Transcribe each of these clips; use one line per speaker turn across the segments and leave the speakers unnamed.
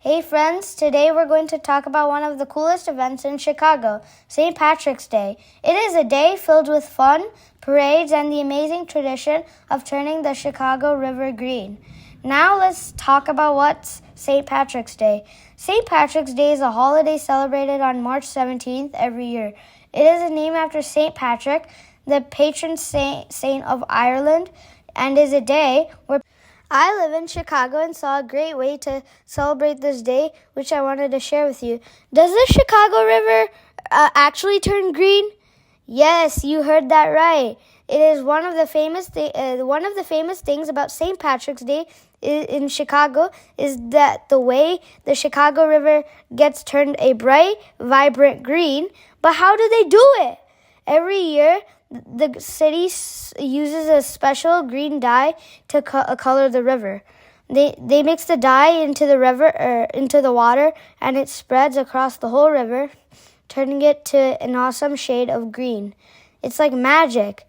Hey friends, today we're going to talk about one of the coolest events in Chicago, St. Patrick's Day. It is a day filled with fun, parades, and the amazing tradition of turning the Chicago River green. Now let's talk about what's St. Patrick's Day. St. Patrick's Day is a holiday celebrated on March 17th every year. It is named after St. Patrick, the patron saint of Ireland, and is a day where I live in Chicago and saw a great way to celebrate this day, which I wanted to share with you. Does the Chicago River actually turn green? Yes, you heard that right. It is one of the famous things about St. Patrick's Day in Chicago is that the way the Chicago River gets turned a bright, vibrant green. But how do they do it? Every year, the city uses a special green dye to color the river. They mix the dye into the water, and it spreads across the whole river, turning it to an awesome shade of green. It's like magic.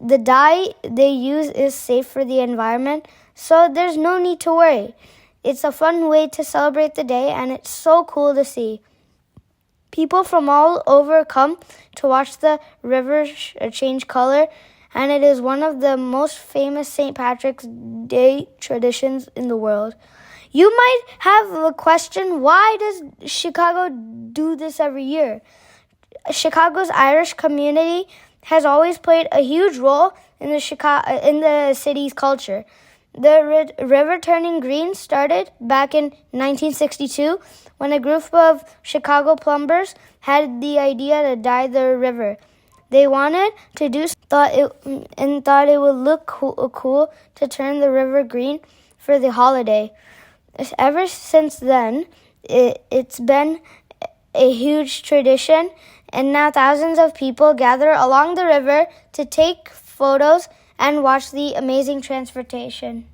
The dye they use is safe for the environment, so there's no need to worry. It's a fun way to celebrate the day, and it's so cool to see. People from all over come to watch the river change color, and it is one of the most famous St. Patrick's Day traditions in the world. You might have a question, why does Chicago do this every year? Chicago's Irish community has always played a huge role in the city's culture. The river turning green started back in 1962 when a group of Chicago plumbers had the idea to dye the river. They wanted to do thought it would look cool to turn the river green for the holiday. Ever since then, it's been a huge tradition, and now thousands of people gather along the river to take photos and watch the amazing transportation.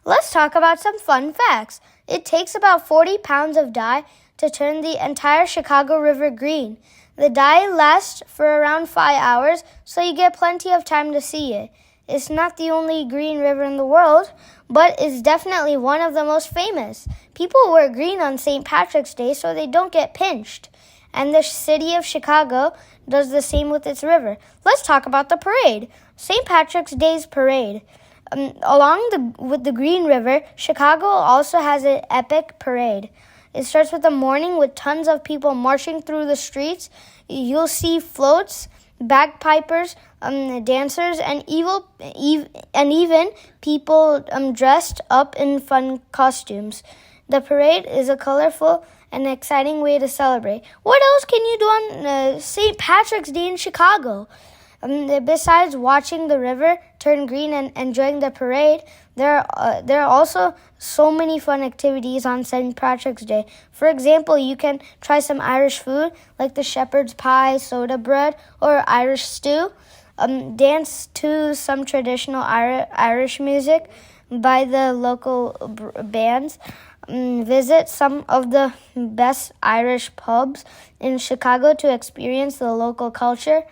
Let's talk about some fun facts. It takes about 40 pounds of dye to turn the entire Chicago River green. The dye lasts for around 5 hours, so you get plenty of time to see it. It's not the only green river in the world, but it's definitely one of the most famous. People wear green on St. Patrick's Day so they don't get pinched. And the city of Chicago does the same with its river. Let's talk about the parade. St. Patrick's Day's parade. With the Green River, Chicago also has an epic parade. It starts with the morning with tons of people marching through the streets. You'll see floats, bagpipers, dancers, and even people dressed up in fun costumes. The parade is a colorful and exciting way to celebrate. What else can you do on St. Patrick's Day in Chicago? Besides watching the river turn green and enjoying the parade, there are also so many fun activities on St. Patrick's Day. For example, you can try some Irish food like the shepherd's pie, soda bread, or Irish stew. Dance to some traditional Irish music by the local bands. Visit some of the best Irish pubs in Chicago to experience the local culture.